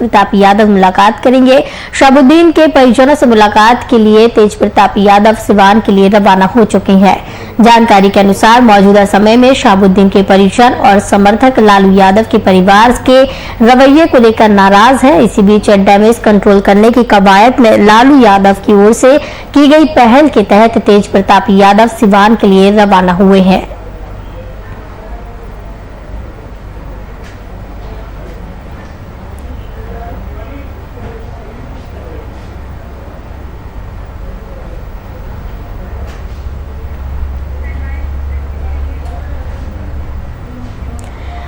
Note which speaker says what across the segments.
Speaker 1: प्रताप यादव मुलाकात करेंगे। शहाबुद्दीन के परिजनों से मुलाकात के लिए तेज प्रताप यादव सिवान के लिए रवाना हो चुके हैं। जानकारी के अनुसार मौजूदा समय में शहाबुद्दीन के परिजन और समर्थक लालू यादव के परिवार के रवैये को लेकर नाराज है। इसी बीच डैमेज कंट्रोल करने की कवायद में लालू यादव की ओर से की गई पहल के तहत तेज प्रताप यादव सिवान के लिए रवाना हुए हैं।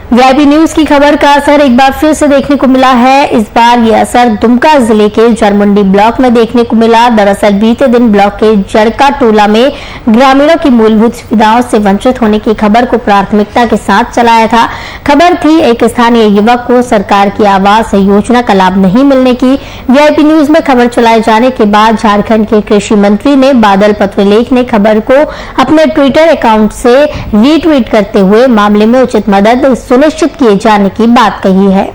Speaker 1: वीआईपी न्यूज की खबर का असर एक बार फिर से देखने को मिला है। इस बार ये असर दुमका जिले के जरमुंडी ब्लॉक में देखने को मिला। दरअसल बीते दिन ब्लॉक के जड़का टोला में ग्रामीणों की मूलभूत सुविधाओं से वंचित होने की खबर को प्राथमिकता के साथ चलाया था। खबर थी एक स्थानीय युवक को सरकार की आवास योजना का लाभ नहीं मिलने की। वीआईपी न्यूज में खबर चलाए जाने के बाद झारखंड के कृषि मंत्री ने बादल पत्रलेख ने खबर को अपने ट्विटर अकाउंट से रीट्वीट करते हुए मामले में उचित मदद सुनिश्चित किए जाने की बात कही है।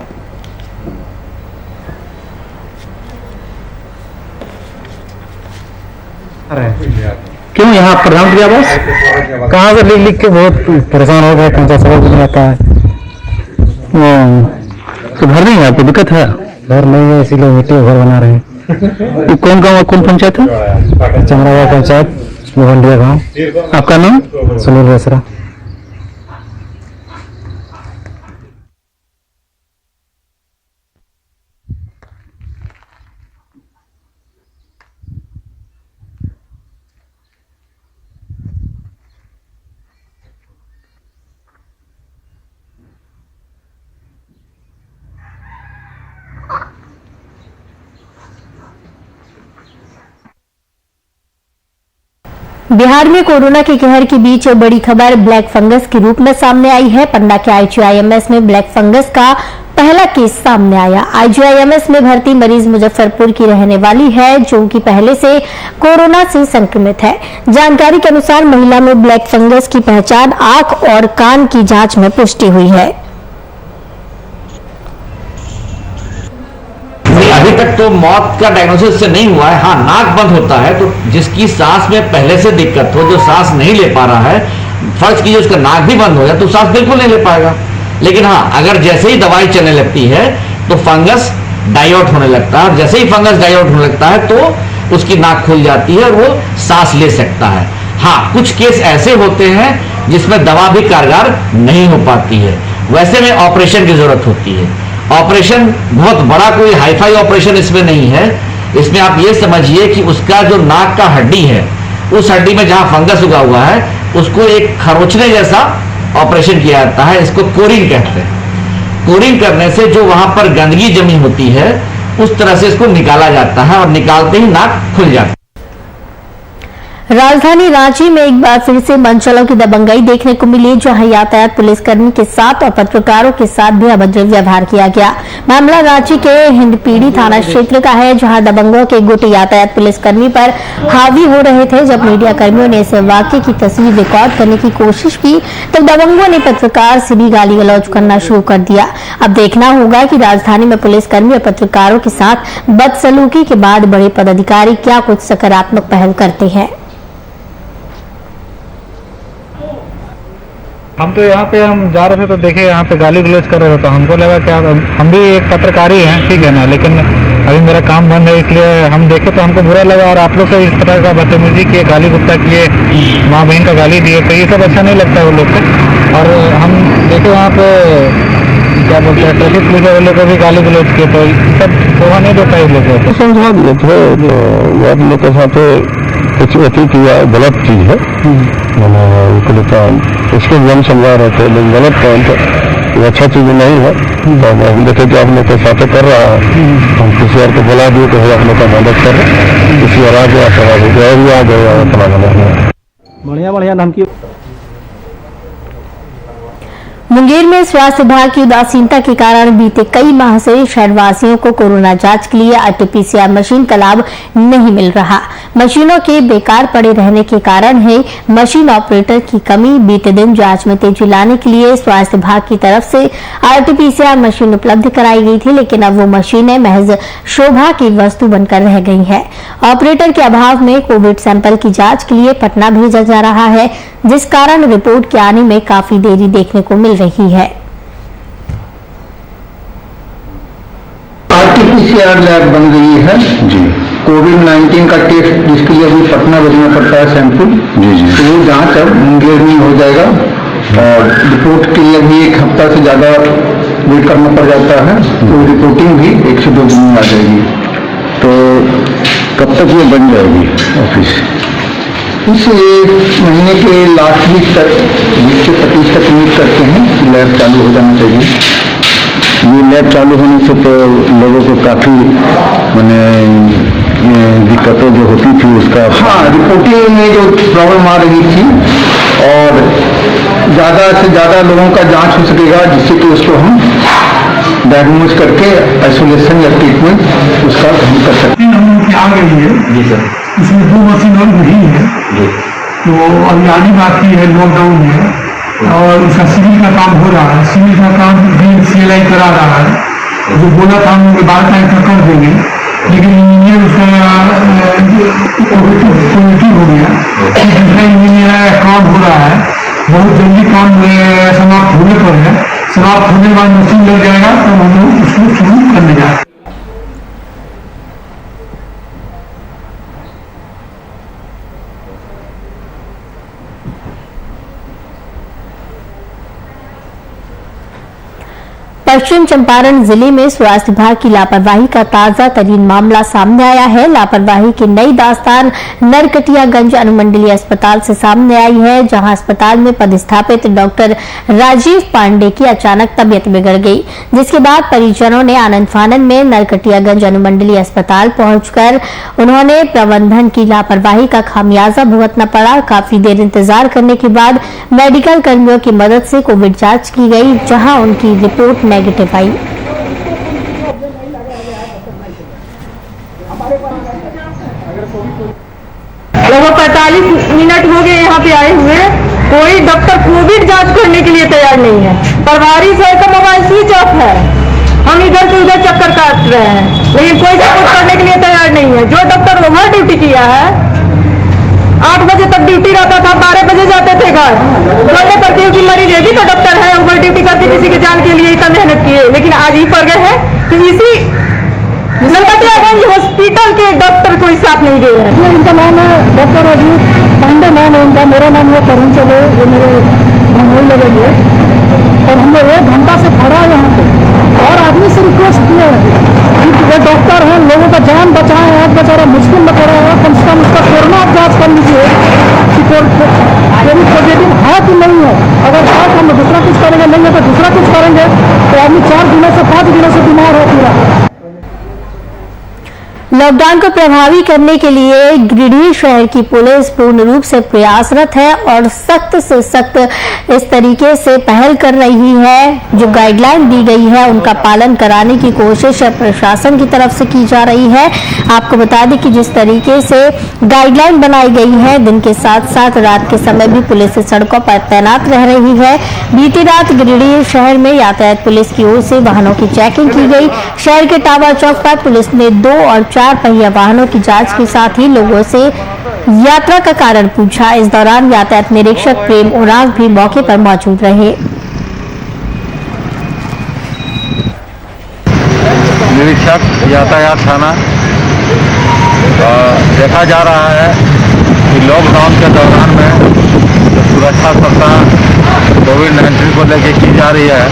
Speaker 2: क्यों यहाँ प्रधानमंत्री आवास कहाँ से लिख लिख के बहुत परेशान हो गए, कौन सा समझ नहीं आता है। तो घर नहीं है, आपको दिक्कत है? घर नहीं है, इसीलिए मिट्टी घर बना रहे हैं। कौन गाँव, कौन पंचायत है? चमरावा पंचायत, मोहनडिया गाँव। आपका नाम? सुनील बेसरा।
Speaker 1: बिहार में कोरोना के कहर के बीच बड़ी खबर ब्लैक फंगस के रूप में सामने आई है। पन्ना के आईजीआईएमएस में ब्लैक फंगस का पहला केस सामने आया। आईजीआईएमएस में भर्ती मरीज मुजफ्फरपुर की रहने वाली है, जो कि पहले से कोरोना से संक्रमित है। जानकारी के अनुसार महिला में ब्लैक फंगस की पहचान आंख और कान की जांच में पुष्टि हुई है।
Speaker 3: अभी तक तो मौत का डायग्नोसिस से नहीं हुआ है। हाँ, नाक बंद होता है तो जिसकी सांस में पहले से दिक्कत हो, जो सांस नहीं ले पा रहा है, फर्ज कीजिए उसका नाक भी बंद हो जाए तो सांस बिल्कुल नहीं ले पाएगा। लेकिन हाँ, अगर जैसे ही दवाई चलने लगती है तो फंगस डाई आउट होने लगता है, और जैसे ही फंगस डाई आउट होने लगता है तो उसकी नाक खुल जाती है और वो सांस ले सकता है। हाँ, कुछ केस ऐसे होते हैं जिसमें दवा भी कारगर नहीं हो पाती है, वैसे में ऑपरेशन की जरूरत होती है। ऑपरेशन बहुत बड़ा कोई हाईफाई ऑपरेशन इसमें नहीं है। इसमें आप ये समझिए कि उसका जो नाक का हड्डी है, उस हड्डी में जहां फंगस उगा हुआ है उसको एक खरोचने जैसा ऑपरेशन किया जाता है। इसको कोरिंग कहते हैं। कोरिंग करने से जो वहां पर गंदगी जमी होती है उस तरह से इसको निकाला जाता है और निकालते ही नाक खुल जाती है।
Speaker 1: राजधानी रांची में एक बार फिर से मनचलों की दबंगई देखने को मिली, जहां यातायात पुलिसकर्मी के साथ और पत्रकारों के साथ भी अभद्र व्यवहार किया गया। मामला रांची के हिंदपीढ़ी थाना क्षेत्र का है, जहां दबंगों के गुट यातायात पुलिसकर्मी पर हावी हो रहे थे। जब मीडिया कर्मियों ने इस वाकये की तस्वीर रिकॉर्ड करने की कोशिश की तब दबंगों ने पत्रकार से भी गाली गलौज करना शुरू कर दिया। अब देखना होगा कि राजधानी में पुलिसकर्मी और पत्रकारों के साथ बदसलूकी के बाद बड़े पदाधिकारी क्या कुछ सकारात्मक पहल करते हैं।
Speaker 2: हम तो यहाँ पे हम जा रहे थे तो देखे यहाँ पे गाली गलौज कर रहे थे, तो हमको लगा क्या हम भी एक पत्रकारी हैं, ठीक है ना, लेकिन अभी मेरा काम बंद है इसलिए हम देखे तो हमको बुरा लगा। और आप लोग को इस तरह का बदतमीजी किए, गाली गुप्ता किए, माँ बहन का गाली दिए, तो ये सब अच्छा नहीं लगता है वो लोग को। और हम देखे वहाँ पे क्या बोलते हैं, ट्रैफिक पुलिस वाले को भी गाली गलौज किए, तो सब शोभा नहीं देता है लोगों को।
Speaker 4: समझा दिए थे यार लोग के साथ कुछ अति किया गलत चीज है, मैंने उसको भी हम समझा रहे थे, लेकिन गलत पॉइंट है, ये अच्छा चीज नहीं है। तो हम देखे कि आप लोग के साथ कर रहा है, हम किसी और को बुला दिए तो आप लोग का मदद कर रहे, किसी और आ गया खराब हो गया, भी आ गया अपना
Speaker 2: बढ़िया बढ़िया धमकी।
Speaker 1: मुंगेर में स्वास्थ्य विभाग की उदासीनता के कारण बीते कई माह से शहरवासियों को कोरोना जांच के लिए आरटीपीसीआर मशीन का लाभ नहीं मिल रहा। मशीनों के बेकार पड़े रहने के कारण है मशीन ऑपरेटर की कमी। बीते दिन जांच में तेजी लाने के लिए स्वास्थ्य विभाग की तरफ से आरटीपीसीआर मशीन उपलब्ध कराई गई थी, लेकिन अब वो मशीनें महज शोभा की वस्तु बनकर रह गई है। ऑपरेटर के अभाव में कोविड सैंपल की जांच के लिए पटना भेजा जा रहा है, जिस कारण रिपोर्ट के आने में काफी देरी देखने को मिल रही है।
Speaker 5: आरटीपीसीआर लैब बन गई है जी। कोविड-19 का टेस्ट जिसके लिए अभी पटना भेजना पड़ता है सैंपल जी, तो वो जांच अब मुंगेर में हो जाएगा और रिपोर्ट के लिए भी एक हफ्ता से ज़्यादा वेट करना पड़ जाता है, तो रिपोर्टिंग भी 1 से 2 दिन में आ जाएगी। तो
Speaker 4: कब तक ये बन जाएगी ऑफिस?
Speaker 5: इस महीने के लास्ट वीक तक 20 से 25 तक उम्मीद करते हैं कि लैब चालू हो जाना चाहिए।
Speaker 4: ये लैब चालू होने से तो लोगों को काफ़ी माने दिक्कतें जो होती थी उसका
Speaker 5: हाँ, रिपोर्टिंग में जो प्रॉब्लम आ रही थी और ज़्यादा से ज़्यादा लोगों का जांच हो सकेगा, जिससे कि उसको हम डायग्नोज करके आइसोलेशन या ट्रीटमेंट उसका हम कर सकते हैं।
Speaker 6: आ गई है
Speaker 3: जी सर।
Speaker 6: इसमें 2 मशीन और नहीं है
Speaker 3: जी।
Speaker 6: तो अभी आने बाकी है, लॉकडाउन है और उसका सिविल का काम हो रहा है। सिविल का काम भी CLI करा रहा है, जो बोला था हम लोग 12 तारीख तक कर देंगे, लेकिन इंजीनियर उसका पॉजिटिव हो गया। दूसरा इंजीनियर काम हो रहा है, बहुत जल्दी काम समाप्त होने पर है। समाप्त होने के बाद मशीन लग जाएगा तो हम लोग उसको शुरू करने जा रहे हैं।
Speaker 1: पश्चिम चंपारण जिले में स्वास्थ्य विभाग की लापरवाही का ताजा तरीन मामला सामने आया है। लापरवाही की नई दास्तान नरकटियागंज अनुमंडलीय अस्पताल से सामने आई है, जहां अस्पताल में पदस्थापित डॉक्टर राजीव पांडे की अचानक तबीयत बिगड़ गई, जिसके बाद परिजनों ने आनंद फानन में नरकटियागंज अनुमंडलीय अस्पताल पहुंचकर उन्होंने प्रबंधन की लापरवाही का खामियाजा भुगतना पड़ा। काफी देर इंतजार करने के बाद मेडिकल कर्मियों की मदद से कोविड जांच की गई, जहां उनकी रिपोर्ट नेगेटिव आई।
Speaker 7: लगभग 45 मिनट हो गए यहाँ पे आए हुए, कोई डॉक्टर कोविड जांच करने के लिए तैयार नहीं है। प्रभारी सर का मोबाइल स्विच ऑफ है, हम इधर से उधर चक्कर काट रहे हैं, लेकिन कोई सपोर्ट करने के लिए तैयार नहीं है। जो डॉक्टर ओवर ड्यूटी किया है, 8 बजे तक ड्यूटी रहता था, 12 बजे जाते थे घर। बोलने पर क्योंकि मरीज है भी तो डॉक्टर है, ओवर ड्यूटी करके किसी की जान के लिए इतना मेहनत किए, लेकिन आज ही पड़ गए हैं कि इसी नरकटियागंज हॉस्पिटल के डॉक्टर कोई साथ नहीं दे रहे हैं।
Speaker 6: इनका नाम है डॉक्टर राजीव पांडे, नाम है इनका। मेरा नाम है करुण चले, ये मेरे भनोई लगेंगे। और हम लोग 1 घंटा से खड़ा है यहाँ पे और आदमी से रिक्वेस्ट किया है कि वो डॉक्टर हैं, लोगों का जान बचाए हैं, बेचारा मुश्किल में पड़ा है, कम से कम उसका कोरोना आप जाँच कर लीजिए कि कोविड पॉजिटिव है कि नहीं है। अगर है तो हम दूसरा कुछ करेंगे, नहीं है तो दूसरा कुछ करेंगे। तो आदमी 4 दिनों से 5 दिनों से बीमार है पूरा।
Speaker 1: लॉकडाउन को प्रभावी करने के लिए गिरिडीह शहर की पुलिस पूर्ण रूप से प्रयासरत है और सख्त से सख्त इस तरीके से पहल कर रही है। जो गाइडलाइन दी गई है उनका पालन कराने की कोशिश प्रशासन की तरफ से की जा रही है। आपको बता दें कि जिस तरीके से गाइडलाइन बनाई गई है, दिन के साथ साथ रात के समय भी पुलिस सड़कों पर तैनात रह रही है। बीती रात गिरिडीह शहर में यातायात पुलिस की ओर से वाहनों की चेकिंग की गई। शहर के टावर चौक पर पुलिस ने 2 और 4 पहिया वाहनों की जांच के साथ ही लोगों से यात्रा का कारण पूछा। इस दौरान यातायात निरीक्षक प्रेम उरांव भी मौके पर मौजूद रहे।
Speaker 4: निरीक्षक यातायात थाना देखा जा रहा है कि लॉकडाउन के दौरान में जो सुरक्षा सप्ताह कोविड-19 को लेकर की जा रही है,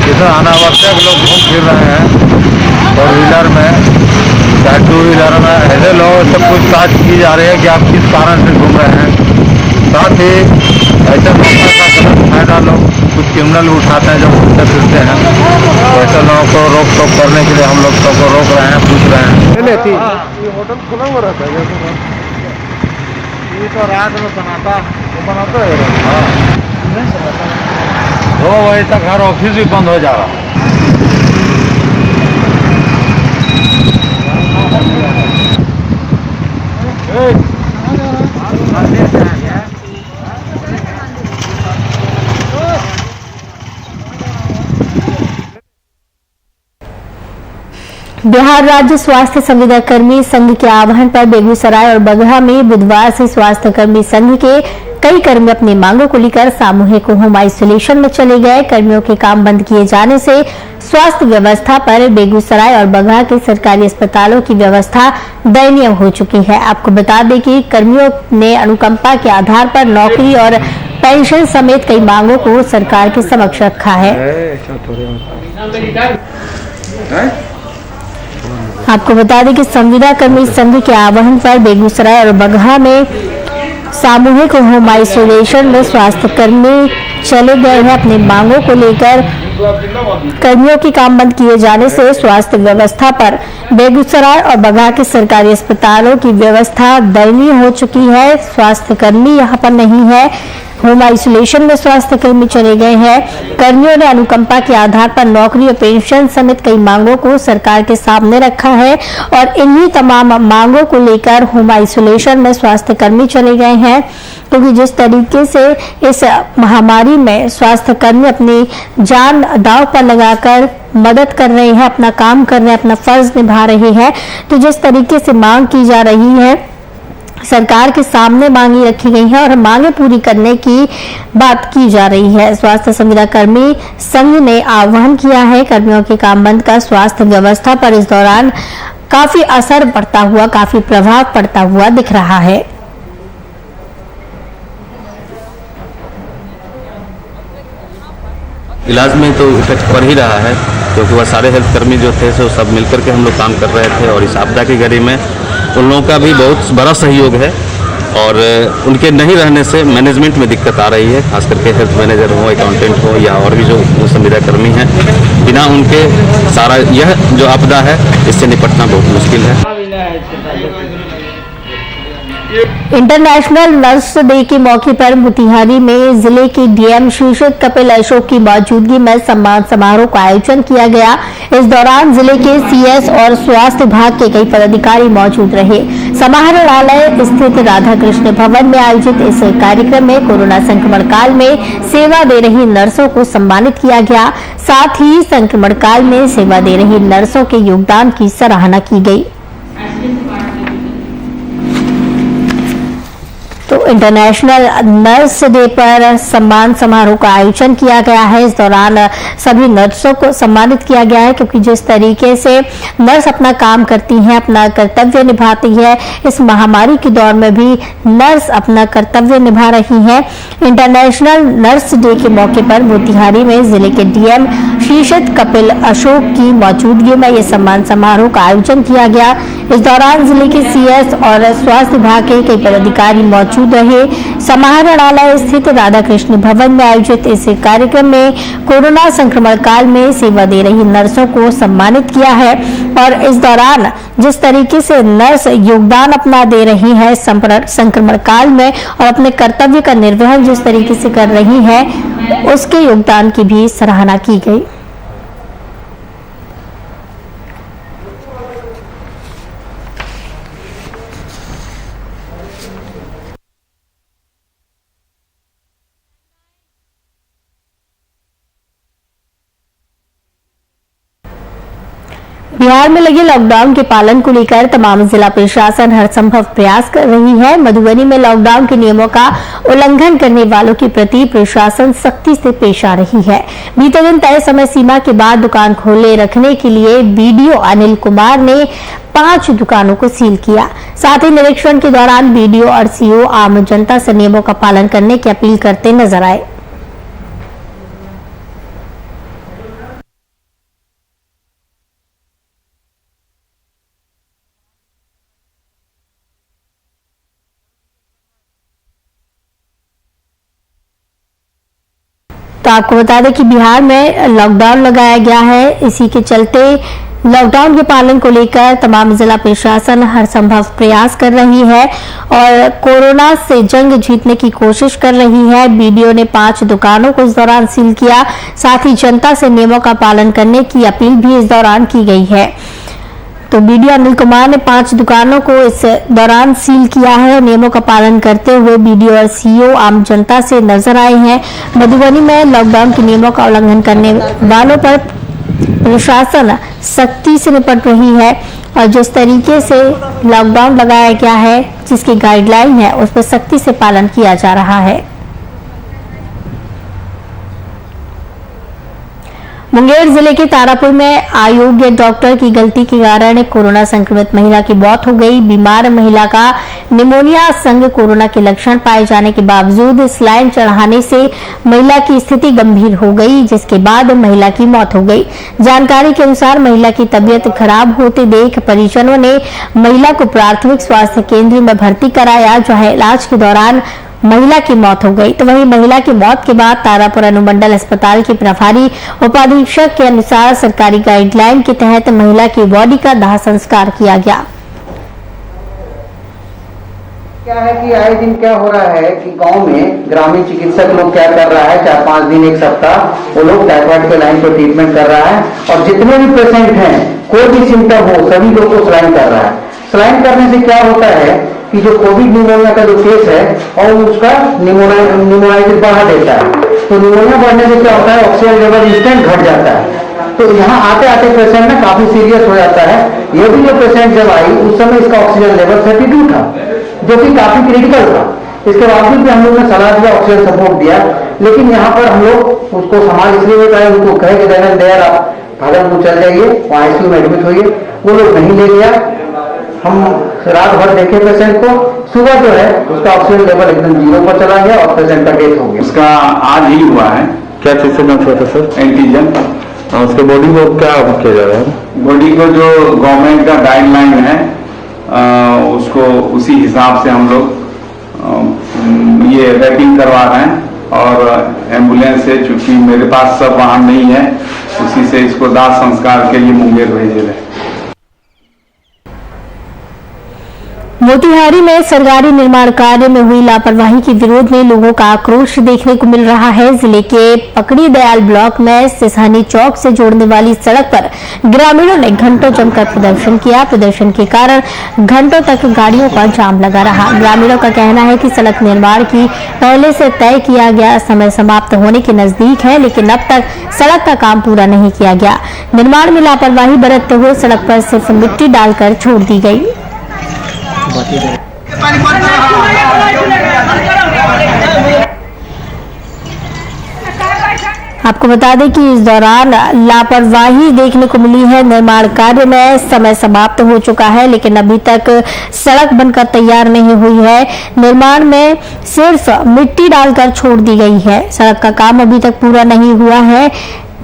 Speaker 4: इसमें अनावश्यक लोग घूम फिर रहे हैं। 4 व्हीलर में चाहे 2 व्हीलर में ऐसे लोग सब पूछताछ की जा रही है कि आप किस कारण से घूम रहे हैं। साथ ही ऐसे मौका का गलत फायदा लोग कुछ क्रिमिनल उठाते हैं, जो घूमते फिरते हैं। तो ऐसे लोगों को रोक टोक करने के लिए हम लोग सबको रोक रहे हैं, पूछ रहे हैं।
Speaker 2: ये होटल खुला हुआ रहता है जैसे ये तो रात में बनाता है। 2 बजे तक हर ऑफिस भी बंद हो जा रहा है।
Speaker 1: बिहार राज्य स्वास्थ्य संविदा कर्मी संघ के आह्वान पर बेगूसराय और बगहा में बुधवार से स्वास्थ्य कर्मी संघ के कई कर्मी अपनी मांगों को लेकर सामूहिक होम आइसोलेशन में चले गए। कर्मियों के काम बंद किए जाने से स्वास्थ्य व्यवस्था पर बेगूसराय और बगहा के सरकारी अस्पतालों की व्यवस्था दयनीय हो चुकी है। आपको बता दें कि कर्मियों ने अनुकंपा के आधार पर नौकरी और पेंशन समेत कई मांगों को सरकार के समक्ष रखा है। आपको बता दें कि संविदा कर्मी संघ के आह्वान पर बेगूसराय और बगहा में सामूहिक होम आइसोलेशन में स्वास्थ्य कर्मी चले गए हैं। अपनी मांगों को लेकर कर्मियों के काम बंद किए जाने से स्वास्थ्य व्यवस्था पर बेगूसराय और बगहा के सरकारी अस्पतालों की व्यवस्था दयनीय हो चुकी है। स्वास्थ्य कर्मी यहां पर नहीं है, होम आइसोलेशन में स्वास्थ्य कर्मी चले गए हैं। कर्मियों ने अनुकंपा के आधार पर नौकरी और पेंशन समेत कई मांगों को सरकार के सामने रखा है और इन्हीं तमाम मांगों को लेकर होम आइसोलेशन में स्वास्थ्य कर्मी चले गए हैं, क्योंकि जिस तरीके से इस महामारी में स्वास्थ्य कर्मी अपनी जान दांव पर लगाकर मदद कर रहे हैं, अपना काम कर रहे हैं, अपना फर्ज निभा रहे हैं, तो जिस तरीके से मांग की जा रही है, सरकार के सामने मांगी रखी गई है और मांगे पूरी करने की बात की जा रही है। स्वास्थ्य संविदा कर्मी संघ ने आह्वान किया है कर्मियों के काम बंद का स्वास्थ्य व्यवस्था पर इस दौरान काफी असर पड़ता हुआ, काफी प्रभाव पड़ता हुआ दिख रहा है।
Speaker 8: इलाज में तो इफेक्ट पड़ ही रहा है, क्योंकि वह सारे हेल्थ कर्मी जो थे सो सब मिलकर के हम लोग काम कर रहे थे और इस आपदा की घड़ी में उन लोगों का भी बहुत बड़ा सहयोग है और उनके नहीं रहने से मैनेजमेंट में दिक्कत आ रही है, खास करके हेल्थ मैनेजर हो, अकाउंटेंट हो या और भी जो संविदा कर्मी हैं, बिना उनके सारा यह जो आपदा है इससे निपटना बहुत मुश्किल है।
Speaker 1: इंटरनेशनल नर्स डे के मौके पर मोतिहारी में जिले के डीएम शीर्षक कपिल अशोक की मौजूदगी में सम्मान समारोह का आयोजन किया गया। इस दौरान जिले के सीएस और स्वास्थ्य विभाग के कई पदाधिकारी मौजूद रहे। समाहरणालय स्थित राधा कृष्ण भवन में आयोजित इस कार्यक्रम में कोरोना संक्रमण काल में सेवा दे रही नर्सों को सम्मानित किया गया। साथ ही संक्रमण काल में सेवा दे रही नर्सों के योगदान की सराहना की गई। तो इंटरनेशनल नर्स डे पर सम्मान समारोह का आयोजन किया गया है। इस दौरान सभी नर्सों को सम्मानित किया गया है, क्योंकि जिस तरीके से नर्स अपना काम करती हैं, अपना कर्तव्य निभाती है, इस महामारी के दौर में भी नर्स अपना कर्तव्य निभा रही हैं। इंटरनेशनल नर्स डे के मौके पर मोतिहारी में जिले के डीएम शीर्षक कपिल अशोक की मौजूदगी में यह सम्मान समारोह का आयोजन किया गया। इस दौरान जिले के सीएस और स्वास्थ्य विभाग के कई पदाधिकारी मौजूद रहे। समाहरणालय स्थित राधा कृष्ण भवन में आयोजित इस कार्यक्रम में कोरोना संक्रमण काल में सेवा दे रही नर्सों को सम्मानित किया है और इस दौरान जिस तरीके से नर्स योगदान अपना दे रही है संक्रमण काल में और अपने कर्तव्य का निर्वहन जिस तरीके से कर रही है, उसके योगदान की भी सराहना की गई। बिहार में लगे लॉकडाउन के पालन को लेकर तमाम जिला प्रशासन हर संभव प्रयास कर रही है। मधुबनी में लॉकडाउन के नियमों का उल्लंघन करने वालों के प्रति प्रशासन सख्ती से पेश आ रही है। बीते दिन तय समय सीमा के बाद दुकान खोले रखने के लिए बीडीओ अनिल कुमार ने 5 दुकानों को सील किया। साथ ही निरीक्षण के दौरान बीडीओ और सीओ आम जनता से नियमों का पालन करने की अपील करते नजर आए। तो आपको बता दें कि बिहार में लॉकडाउन लगाया गया है। इसी के चलते लॉकडाउन के पालन को लेकर तमाम जिला प्रशासन हर संभव प्रयास कर रही है और कोरोना से जंग जीतने की कोशिश कर रही है। बीडीओ ने 5 दुकानों को इस दौरान सील किया, साथ ही जनता से नियमों का पालन करने की अपील भी इस दौरान की गई है। तो बीडीओ अनिल कुमार ने 5 दुकानों को इस दौरान सील किया है। नियमों का पालन करते हुए बीडीओ और सीईओ आम जनता से नजर आए हैं। मधुबनी में लॉकडाउन के नियमों का उल्लंघन करने वालों पर प्रशासन सख्ती से निपट रही है और जिस तरीके से लॉकडाउन लगाया गया है, जिसकी गाइडलाइन है, उस पर सख्ती से पालन किया जा रहा है। मुंगेर जिले के तारापुर में अयोग्य डॉक्टर की गलती के कारण कोरोना संक्रमित महिला की मौत हो गई। बीमार महिला का निमोनिया संग कोरोना के लक्षण पाए जाने के बावजूद सलाइन चढ़ाने से महिला की स्थिति गंभीर हो गई, जिसके बाद महिला की मौत हो गई। जानकारी के अनुसार महिला की तबीयत खराब होते देख परिजनों ने महिला को प्राथमिक स्वास्थ्य केंद्र में भर्ती कराया, जहां इलाज के दौरान महिला की मौत हो गई। तो वहीं महिला की मौत के बाद तारापुर अनुमंडल अस्पताल के प्रभारी उपाधीक्षक के अनुसार सरकारी गाइडलाइन के तहत महिला की बॉडी का दाह संस्कार किया गया।
Speaker 5: क्या है कि आए दिन क्या हो रहा है कि गांव में ग्रामीण चिकित्सक लोग क्या कर रहा है, 4-5 दिन 1 सप्ताह वो लोग टाइफाइड के लाइन पर ट्रीटमेंट कर रहा है और जितने भी पेशेंट हैं कोई भी सिम्टम हो सभी लोग को सलाइन कर रहा है। सलाइन करने से क्या होता है कि जो कोविड निमोनिया का जो केस है और उसका निमोनाइटिस बढ़ा देता है। तो निमोनिया बढ़ने से क्या होता है, ऑक्सीजन लेवल इंस्टेंट घट जाता है। तो यहाँ आते आते पेशेंट ना काफी सीरियस हो जाता है। ये भी जो पेशेंट जब आई उस समय इसका ऑक्सीजन लेवल 32 था, जो कि काफी क्रिटिकल था। इसके बावजूद भी हम लोग ने सलाह दिया, ऑक्सीजन सपोर्ट दिया, लेकिन यहाँ पर हम लोग उसको संभाल इसलिए होता है, उनको कहे कि देन देर आप भागलपुर चल जाइए, वहाँ आईसीयू में एडमिट होइए। वो लोग नहीं ले गया। हम रात भर देखे पेशेंट को, सुबह जो है उसका ऑक्सीजन लेवल एकदम 0 पर चला गया और पेशेंट का डेथ हो गया।
Speaker 4: उसका आज ही हुआ है। क्या चीज से जांच हुआ था सर? एंटीजन। उसके बॉडी को क्या किया जा रहा है? बॉडी को जो गवर्नमेंट का गाइडलाइन है उसको उसी हिसाब से हम लोग ये रैपिंग करवा रहे हैं और एम्बुलेंस से, चूंकि मेरे पास सब वाहन नहीं है, उसी से इसको दाह संस्कार के लिए मुंगेर भेजे रहे।
Speaker 1: मोतिहारी में सरकारी निर्माण कार्य में हुई लापरवाही के विरोध में लोगों का आक्रोश देखने को मिल रहा है। जिले के पकड़ी दयाल ब्लॉक में सिसहनी चौक से जोड़ने वाली सड़क पर ग्रामीणों ने घंटों जमकर प्रदर्शन किया। प्रदर्शन के कारण घंटों तक गाड़ियों का जाम लगा रहा। ग्रामीणों का कहना है कि सड़क निर्माण की पहले से तय किया गया समय समाप्त होने के नजदीक है, लेकिन अब तक सड़क का काम पूरा नहीं किया गया। निर्माण में लापरवाही बरतते हुए सड़क पर सिर्फ मिट्टी डालकर छोड़ दी गई। आपको बता दें कि इस दौरान लापरवाही देखने को मिली है। निर्माण कार्य में समय समाप्त हो चुका है, लेकिन अभी तक सड़क बनकर तैयार नहीं हुई है। निर्माण में सिर्फ मिट्टी डालकर छोड़ दी गई है। सड़क का काम अभी तक पूरा नहीं हुआ है।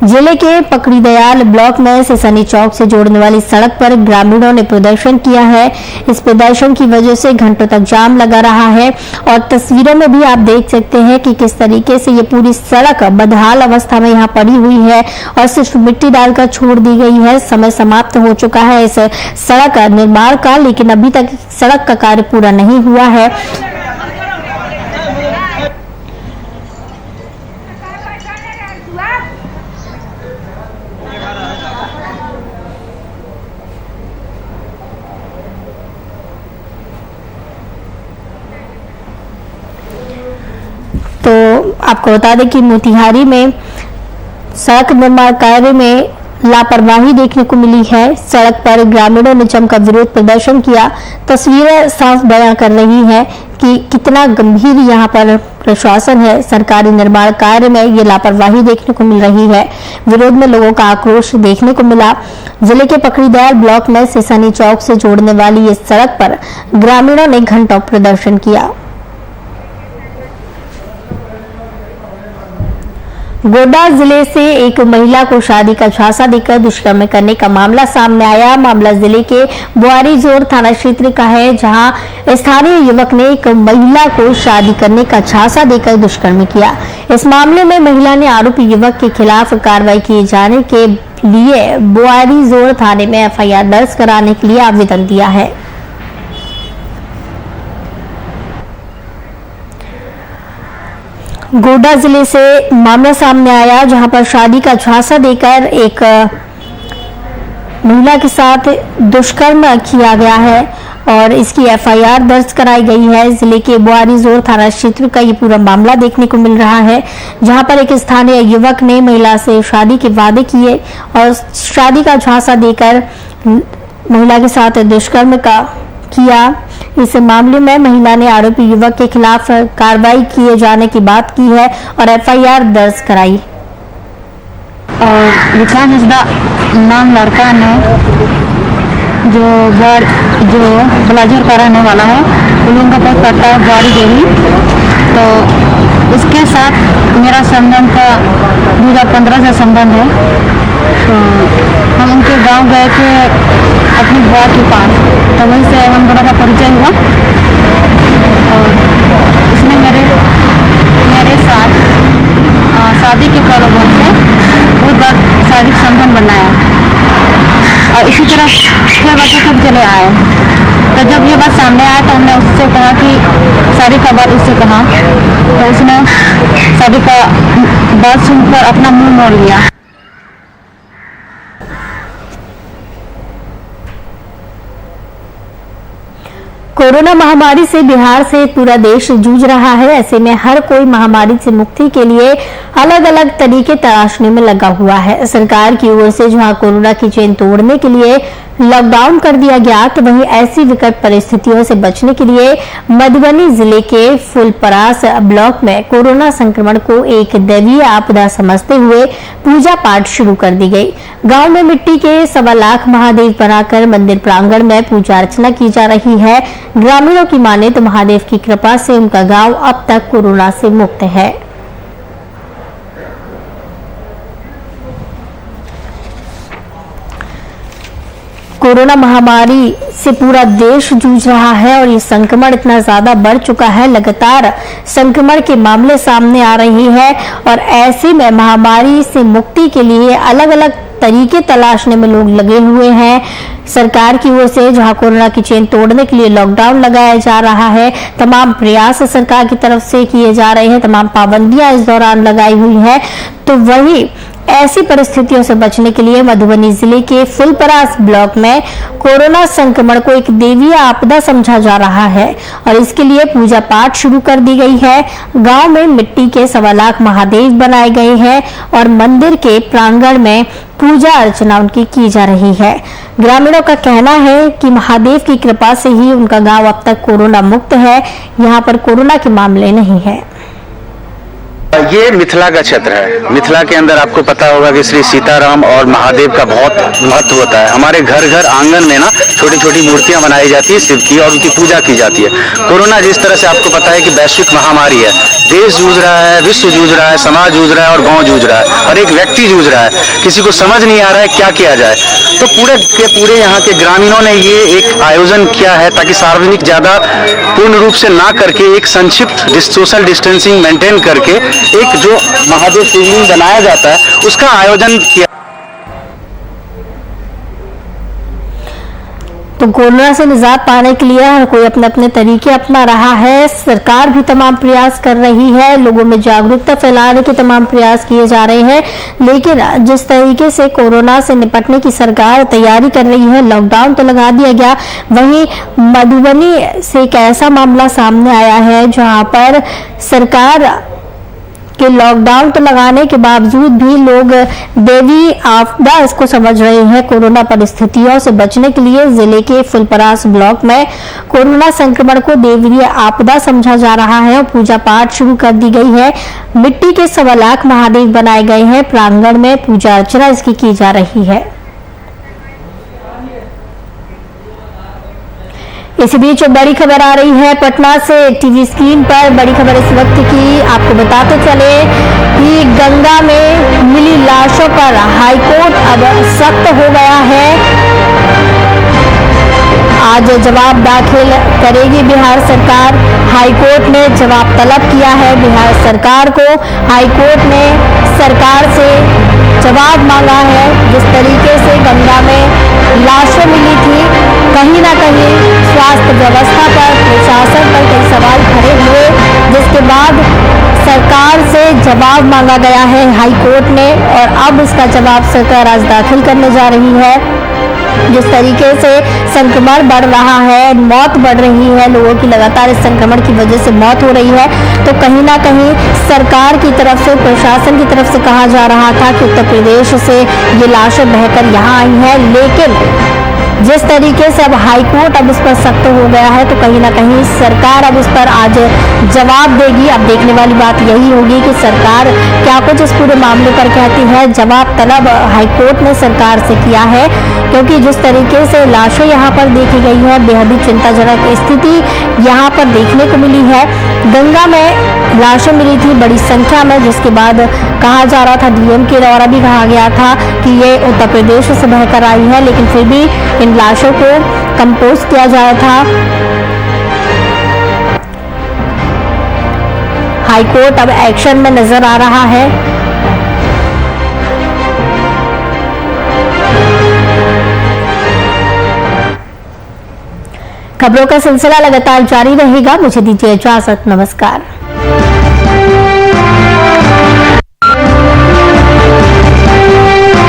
Speaker 1: जिले के पकड़ी दयाल ब्लॉक में सिसहनी चौक से जोड़ने वाली सड़क पर ग्रामीणों ने प्रदर्शन किया है। इस प्रदर्शन की वजह से घंटों तक जाम लगा रहा है और तस्वीरों में भी आप देख सकते हैं कि किस तरीके से ये पूरी सड़क बदहाल अवस्था में यहाँ पड़ी हुई है और सिर्फ मिट्टी डालकर छोड़ दी गई है। समय समाप्त हो चुका है इस सड़क निर्माण का, लेकिन अभी तक सड़क का कार्य पूरा नहीं हुआ है। तो आपको बता दें कि मोतिहारी में सड़क निर्माण कार्य में लापरवाही देखने को मिली है। सड़क पर ग्रामीणों ने जमकर विरोध प्रदर्शन किया। तस्वीरें साफ बयां कर रही हैं कि कितना गंभीर यहाँ पर प्रशासन है। सरकारी निर्माण कार्य में ये लापरवाही देखने को मिल रही है। विरोध में लोगों का आक्रोश देखने को मिला। जिले के पकड़ी दयाल ब्लॉक में सिसहनी चौक से जोड़ने वाली इस सड़क पर ग्रामीणों ने घंटों प्रदर्शन किया। गोड्डा जिले से एक महिला को शादी का झांसा देकर दुष्कर्म करने का मामला सामने आया। मामला जिले के बुआरीजोर थाना क्षेत्र का है, जहां स्थानीय युवक ने एक महिला को शादी करने का झांसा देकर दुष्कर्म किया। इस मामले में महिला ने आरोपी युवक के खिलाफ कार्रवाई किए जाने के लिए बोआरी जोड़ थाने में एफआईआर दर्ज कराने के लिए आवेदन दिया है। गोड्डा जिले से मामला सामने आया, जहां पर शादी का झांसा देकर एक महिला के साथ दुष्कर्म किया गया है और इसकी एफआईआर दर्ज कराई गई है। जिले के बोआरी जोड़ थाना क्षेत्र का ये पूरा मामला देखने को मिल रहा है, जहां पर एक स्थानीय युवक ने महिला से शादी के वादे किए और शादी का झांसा देकर महिला के साथ दुष्कर्म किया। इस मामले में महिला ने आरोपी युवक के खिलाफ कार्रवाई किए जाने की बात की है और एफआईआर दर्ज कराई।
Speaker 9: और विकास हंसदा नाम लड़का ने जो ब्लाजर का रहने वाला है, उन लोगों का बहुत पड़ता है बाड़ी देवी। तो उसके साथ मेरा संबंध का 2015 से संबंध है। तो हम उनके गांव गए थे अपनी बुआ के पास, तो वहीं से हम दोनों का परिचय हुआ और उसने मेरे साथ शादी के प्रलोभन से बहुत बार शारीरिक संबंध बनाया और इसी तरह छह बच्चे तक चले आए। तो जब ये बात सामने आया तो हमने उससे कहा कि शादी का बात उससे कहा, तो उसने शादी का बात सुनकर अपना मुंह मोड़ लिया।
Speaker 1: कोरोना महामारी से बिहार से पूरा देश जूझ रहा है। ऐसे में हर कोई महामारी से मुक्ति के लिए अलग अलग तरीके तलाशने में लगा हुआ है। सरकार की ओर से जहां कोरोना की चेन तोड़ने के लिए लॉकडाउन कर दिया गया, तो वहीं ऐसी विकट परिस्थितियों से बचने के लिए मधुबनी जिले के फुलपरास ब्लॉक में कोरोना संक्रमण को एक दैवीय आपदा समझते हुए पूजा पाठ शुरू कर दी गई। गांव में मिट्टी के 1.25 लाख महादेव बनाकर मंदिर प्रांगण में पूजा अर्चना की जा रही है। ग्रामीणों की माने तो महादेव की कृपा से उनका गांव अब तक कोरोना से मुक्त है। कोरोना महामारी से पूरा देश जूझ रहा है और ये संक्रमण इतना ज्यादा बढ़ चुका है, लगातार संक्रमण के मामले सामने आ रही है और ऐसे में महामारी से मुक्ति के लिए अलग अलग तरीके तलाशने में लोग लगे हुए हैं। सरकार की ओर से जहां कोरोना की चेन तोड़ने के लिए लॉकडाउन लगाया जा रहा है, तमाम प्रयास सरकार की तरफ से किए जा रहे हैं, तमाम पाबंदियां इस दौरान लगाई हुई हैं, तो वही ऐसी परिस्थितियों से बचने के लिए मधुबनी जिले के फुलपरास ब्लॉक में कोरोना संक्रमण को एक दैवीय आपदा समझा जा रहा है और इसके लिए पूजा पाठ शुरू कर दी गई है। गांव में मिट्टी के 1.25 लाख महादेव बनाए गए हैं और मंदिर के प्रांगण में पूजा अर्चना उनकी की जा रही है। ग्रामीणों का कहना है कि महादेव की कृपा से ही उनका गांव अब तक कोरोना मुक्त है, यहाँ पर कोरोना के मामले नहीं है।
Speaker 10: ये मिथिला का क्षेत्र है। मिथिला के अंदर आपको पता होगा कि श्री सीताराम और महादेव का बहुत महत्व होता है। हमारे घर घर आंगन में ना छोटी छोटी मूर्तियां बनाई जाती है शिव की और उनकी पूजा की जाती है। कोरोना जिस तरह से आपको पता है कि वैश्विक महामारी है, देश जूझ रहा है, विश्व जूझ रहा है, समाज जूझ रहा है और गाँव जूझ रहा है और एक व्यक्ति जूझ रहा है। किसी को समझ नहीं आ रहा है क्या किया जाए, तो पूरे के पूरे यहाँ के ग्रामीणों ने ये एक आयोजन किया है ताकि सार्वजनिक ज्यादा पूर्ण रूप से ना करके एक संक्षिप्त सोशल डिस्टेंसिंग मेंटेन करके एक जो महादेव शिवलिंग बनाया जाता है उसका आयोजन किया।
Speaker 1: तो कोरोना से निजात पाने के लिए हर कोई अपने अपने तरीके अपना रहा है। सरकार भी तमाम प्रयास कर रही है, लोगों में जागरूकता फैलाने के तमाम प्रयास किए जा रहे हैं, लेकिन जिस तरीके से कोरोना से निपटने की सरकार तैयारी कर रही है, लॉकडाउन तो लगा दिया गया, वहीं मधुबनी से एक ऐसा मामला सामने आया है जहां पर सरकार कि लॉकडाउन तो लगाने के बावजूद भी लोग देवी आपदा इसको समझ रहे हैं। कोरोना परिस्थितियों से बचने के लिए जिले के फुलपरास ब्लॉक में कोरोना संक्रमण को देवीय आपदा समझा जा रहा है और पूजा पाठ शुरू कर दी गई है। मिट्टी के 1.25 लाख महादेव बनाए गए हैं, प्रांगण में पूजा अर्चना इसकी की जा रही है। इसी बीच बड़ी खबर आ रही है पटना से। टीवी स्क्रीन पर बड़ी खबर इस वक्त की आपको बताते चले कि गंगा में मिली लाशों पर हाईकोर्ट अब सख्त हो गया है। आज जवाब दाखिल करेगी बिहार सरकार। हाईकोर्ट ने जवाब तलब किया है बिहार सरकार को। हाईकोर्ट ने सरकार से जवाब मांगा है। जिस तरीके से गंगा में लाशें मिली थी, कहीं ना कहीं स्वास्थ्य व्यवस्था पर, प्रशासन पर कई सवाल खड़े हुए, जिसके बाद सरकार से जवाब मांगा गया है हाईकोर्ट ने और अब इसका जवाब सरकार आज दाखिल करने जा रही है। जिस तरीके से संक्रमण बढ़ रहा है, मौत बढ़ रही है, लोगों की लगातार इस संक्रमण की वजह से मौत हो रही है, तो कहीं ना कहीं सरकार की तरफ से, प्रशासन की तरफ से कहा जा रहा था कि उत्तर प्रदेश से ये लाशें बहकर यहाँ आई हैं, लेकिन जिस तरीके से अब हाईकोर्ट अब इस पर सख्त हो गया है, तो कहीं ना कहीं सरकार अब इस पर आज जवाब देगी। अब देखने वाली बात यही होगी कि सरकार क्या कुछ इस पूरे मामले पर कहती है। जवाब तलब हाईकोर्ट ने सरकार से किया है, क्योंकि जिस तरीके से लाशें यहाँ पर देखी गई है, बेहद ही चिंताजनक स्थिति यहाँ पर देखने को मिली है। गंगा में लाशें मिली थी बड़ी संख्या में, जिसके बाद कहा जा रहा था, डीएम के द्वारा भी कहा गया था कि ये उत्तर प्रदेश से बहकर आई है, लेकिन फिर भी इन लाशों को कंपोस्ट किया जा रहा था। हाईकोर्ट अब एक्शन में नजर आ रहा है। खबरों का सिलसिला लगातार जारी रहेगा। मुझे दीजिए इजाजत, नमस्कार।